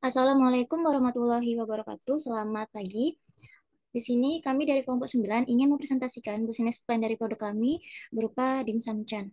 Assalamualaikum warahmatullahi wabarakatuh. Selamat pagi. Di sini kami dari kelompok 9 ingin mempresentasikan bisnis plan dari produk kami berupa dimsum chan.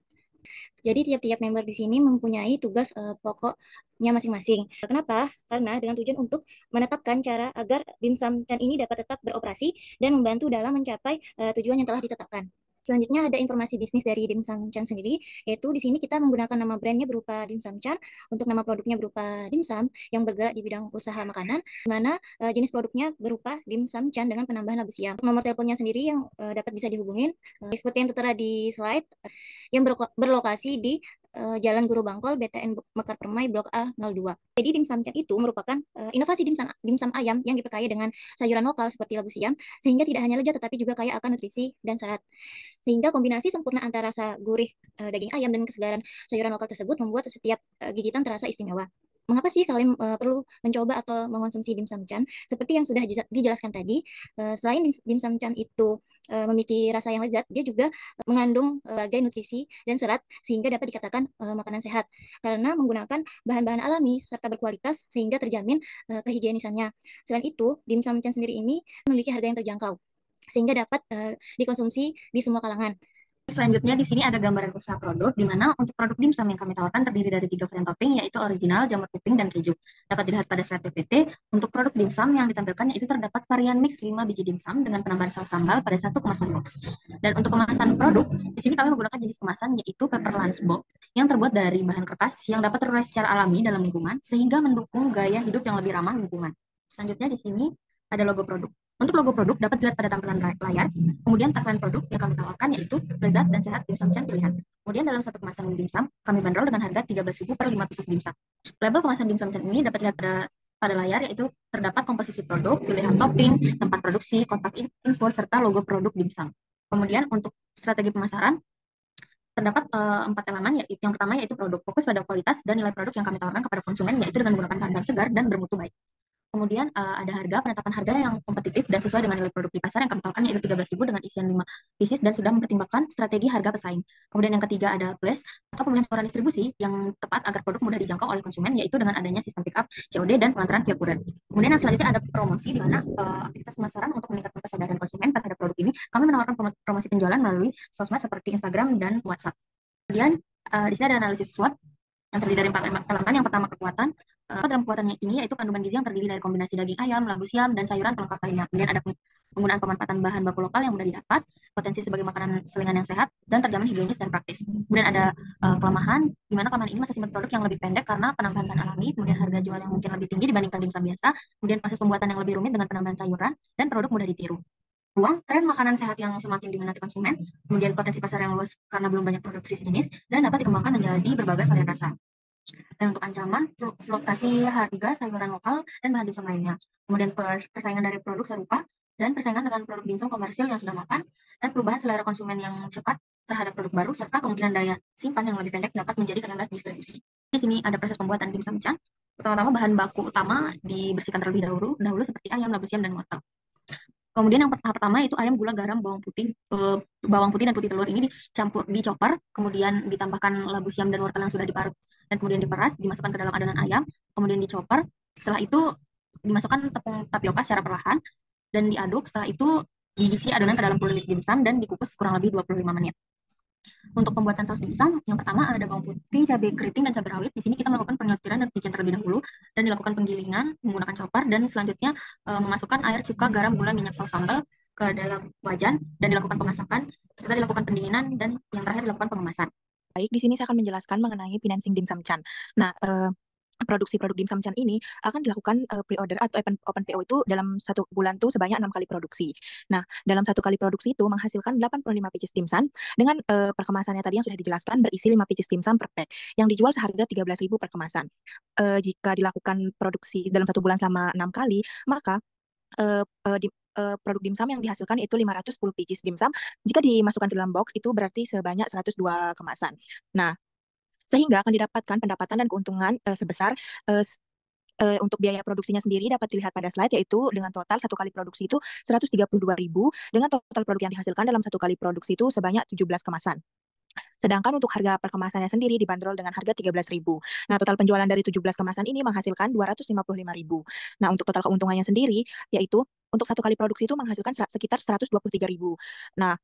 Jadi tiap-tiap member di sini mempunyai tugas pokoknya masing-masing. Kenapa? Karena dengan tujuan untuk menetapkan cara agar dimsum chan ini dapat tetap beroperasi dan membantu dalam mencapai tujuan yang telah ditetapkan. Selanjutnya ada informasi bisnis dari Dimsum Chan sendiri, yaitu di sini kita menggunakan nama brandnya berupa Dimsum Chan, untuk nama produknya berupa dimsum yang bergerak di bidang usaha makanan, di mana jenis produknya berupa dimsum chan dengan penambahan labu siam. Nomor teleponnya sendiri yang dapat bisa dihubungin seperti yang tertera di slide, yang berlokasi di Jalan Guru Bangkol, BTN Mekar Permai, Blok A02. Jadi dimsum chan itu merupakan inovasi dimsum ayam yang diperkaya dengan sayuran lokal seperti labu siam, sehingga tidak hanya lezat tetapi juga kaya akan nutrisi dan serat. Sehingga kombinasi sempurna antara rasa gurih daging ayam dan kesegaran sayuran lokal tersebut membuat setiap gigitan terasa istimewa. Mengapa sih kalian perlu mencoba atau mengonsumsi dimsum chan? Seperti yang sudah dijelaskan tadi, selain dimsum chan itu memiliki rasa yang lezat, dia juga mengandung berbagai nutrisi dan serat sehingga dapat dikatakan makanan sehat karena menggunakan bahan-bahan alami serta berkualitas sehingga terjamin kehigienisannya. Selain itu, dimsum chan sendiri ini memiliki harga yang terjangkau sehingga dapat dikonsumsi di semua kalangan. Selanjutnya di sini ada gambaran usaha produk, di mana untuk produk dimsum yang kami tawarkan terdiri dari 3 varian topping, yaitu original, jamur kuping, dan keju. Dapat dilihat pada slide PPT, untuk produk dimsum yang ditampilkan yaitu terdapat varian mix 5 biji dimsum dengan penambahan saus sambal pada satu kemasan box. Dan untuk kemasan produk, di sini kami menggunakan jenis kemasan yaitu paper lunch box yang terbuat dari bahan kertas yang dapat terurai secara alami dalam lingkungan sehingga mendukung gaya hidup yang lebih ramah lingkungan. Selanjutnya di sini ada logo produk. Untuk logo produk dapat dilihat pada tampilan layar. Kemudian tagline produk yang kami tawarkan yaitu lezat dan sehat dimsum chan pilihan. Kemudian dalam satu kemasan dimsum kami bandrol dengan harga 13.000 per 5 pieces dimsum. Label kemasan dimsum chan ini dapat dilihat pada layar, yaitu terdapat komposisi produk, pilihan topping, tempat produksi, kontak info, serta logo produk dimsum. Kemudian untuk strategi pemasaran terdapat 4 elemen, yaitu yang pertama yaitu produk, fokus pada kualitas dan nilai produk yang kami tawarkan kepada konsumen, yaitu dengan menggunakan bahan segar dan bermutu baik. Kemudian ada penetapan harga yang kompetitif dan sesuai dengan nilai produk di pasar yang kami tawarkan yaitu 13.000 dengan isian 5 pieces dan sudah mempertimbangkan strategi harga pesaing. Kemudian yang ketiga ada place atau pemilihan saluran distribusi yang tepat agar produk mudah dijangkau oleh konsumen, yaitu dengan adanya sistem pick up, COD, dan pengantaran via kurir. Kemudian yang selanjutnya ada promosi, di mana aktivitas pemasaran untuk meningkatkan kesadaran konsumen terhadap produk ini, kami menawarkan promosi penjualan melalui sosmed seperti Instagram dan WhatsApp. Kemudian di sini ada analisis SWOT yang terdiri dari 4 elemen. Yang pertama kekuatan. Dalam kekuatannya ini yaitu kandungan gizi yang terdiri dari kombinasi daging ayam, labu siam, dan sayuran pelengkap lainnya. Kemudian ada penggunaan pemanfaatan bahan baku lokal yang mudah didapat, potensi sebagai makanan selingan yang sehat, dan terjamin higienis dan praktis. Kemudian ada kelemahan, di mana kelemahan ini masih simpan produk yang lebih pendek karena penambahan bahan alami, kemudian harga jual yang mungkin lebih tinggi dibandingkan dimsum biasa, kemudian proses pembuatan yang lebih rumit dengan penambahan sayuran, dan produk mudah ditiru. Ruang tren makanan sehat yang semakin diminati konsumen, kemudian potensi pasar yang luas karena belum banyak produksi sejenis, dan dapat dikembangkan menjadi berbagai varian rasa. Dan untuk ancaman, fluktuasi harga sayuran lokal dan bahan dimsum lainnya. Kemudian persaingan dari produk serupa dan persaingan dengan produk dimsum komersil yang sudah mapan, dan perubahan selera konsumen yang cepat terhadap produk baru, serta kemungkinan daya simpan yang lebih pendek dapat menjadi kendala distribusi. Di sini ada proses pembuatan dimsum chan. Pertama-tama bahan baku utama dibersihkan terlebih dahulu seperti ayam, labu siam, dan wortel. Kemudian yang tahap pertama itu ayam, gula, garam, bawang putih dan putih telur ini dicopper, kemudian ditambahkan labu siam dan wortel yang sudah diparut dan kemudian diperas, dimasukkan ke dalam adonan ayam, kemudian dicopper. Setelah itu dimasukkan tepung tapioka secara perlahan dan diaduk. Setelah itu diisi adonan ke dalam kulit dimsum dan dikukus kurang lebih 25 menit. Untuk pembuatan saus dimsum, yang pertama ada bawang putih, cabai keriting, dan cabai rawit. Di sini kita melakukan penyortiran dan pencucian terlebih dahulu dan dilakukan penggilingan menggunakan chopper, dan selanjutnya memasukkan air, cuka, garam, gula, minyak, saus sambal ke dalam wajan dan dilakukan pemasakan, serta dilakukan pendinginan, dan yang terakhir dilakukan pengemasan. Baik, di sini saya akan menjelaskan mengenai financing dimsum chan. Nah, produksi produk dimsum chan ini akan dilakukan pre-order atau open PO itu dalam 1 bulan tuh sebanyak 6 kali produksi. Nah, dalam 1 kali produksi itu menghasilkan 85 pieces dimsum dengan perkemasannya tadi yang sudah dijelaskan berisi 5 pieces dimsum per pack yang dijual seharga 13.000 per kemasan. Jika dilakukan produksi dalam 1 bulan selama 6 kali, maka produk dimsum yang dihasilkan itu 510 pieces dimsum. Jika dimasukkan ke dalam box itu berarti sebanyak 102 kemasan. Nah, sehingga akan didapatkan pendapatan dan keuntungan sebesar untuk biaya produksinya sendiri dapat dilihat pada slide, yaitu dengan total 1 kali produksi itu 132.000 dengan total produk yang dihasilkan dalam 1 kali produksi itu sebanyak 17 kemasan. Sedangkan untuk harga per kemasannya sendiri dibanderol dengan harga 13.000. Nah, total penjualan dari 17 kemasan ini menghasilkan 255.000. Nah, untuk total keuntungannya sendiri, yaitu untuk satu kali produksi itu menghasilkan sekitar 123.000. Nah,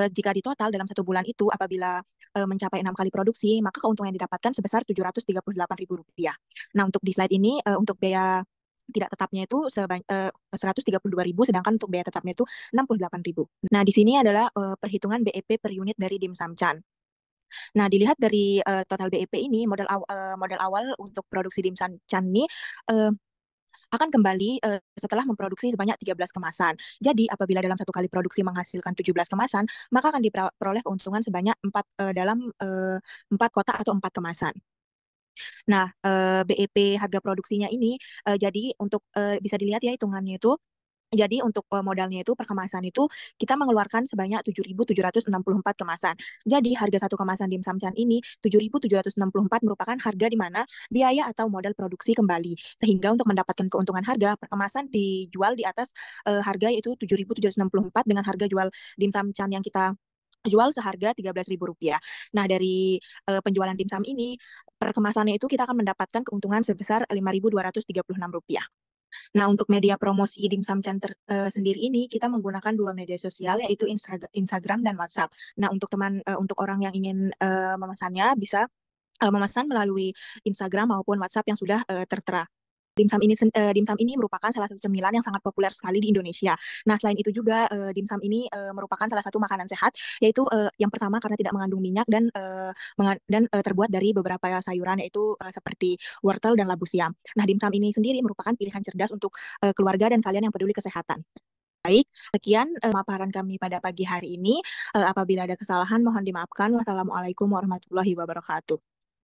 jika di total dalam satu bulan itu apabila mencapai 6 kali produksi, maka keuntungan yang didapatkan sebesar Rp738.000. Nah, untuk di slide ini untuk biaya tidak tetapnya itu 132.000, sedangkan untuk biaya tetapnya itu 68.000. Nah, di sini adalah perhitungan BEP per unit dari Dim Sum Chan. Nah, dilihat dari total BEP ini, modal awal untuk produksi Dim Sum Chan ini uh, akan kembali setelah memproduksi sebanyak 13 kemasan. Jadi, apabila dalam satu kali produksi menghasilkan 17 kemasan, maka akan diperoleh keuntungan sebanyak 4 kotak atau 4 kemasan. Nah, BEP harga produksinya ini jadi untuk bisa dilihat ya hitungannya itu. Jadi untuk modalnya itu per kemasan itu kita mengeluarkan sebanyak 7.764 kemasan. Jadi harga satu kemasan dimsum chan ini 7.764 merupakan harga di mana biaya atau modal produksi kembali. Sehingga untuk mendapatkan keuntungan harga per kemasan dijual di atas harga yaitu 7.764 dengan harga jual dimsum chan yang kita jual seharga Rp13.000. Nah, dari penjualan dimsum ini per kemasannya itu kita akan mendapatkan keuntungan sebesar Rp5.236. Nah, untuk media promosi Dimsum Center sendiri ini kita menggunakan dua media sosial yaitu Instagram dan WhatsApp. Nah, untuk orang yang ingin memesannya bisa memesan melalui Instagram maupun WhatsApp yang sudah tertera. Dimsum ini merupakan salah satu cemilan yang sangat populer sekali di Indonesia. Nah, selain itu juga dimsum ini merupakan salah satu makanan sehat, yaitu yang pertama karena tidak mengandung minyak dan terbuat dari beberapa sayuran yaitu seperti wortel dan labu siam. Nah, dimsum ini sendiri merupakan pilihan cerdas untuk keluarga dan kalian yang peduli kesehatan. Baik, sekian pemaparan kami pada pagi hari ini. Apabila ada kesalahan mohon dimaafkan. Wassalamualaikum warahmatullahi wabarakatuh.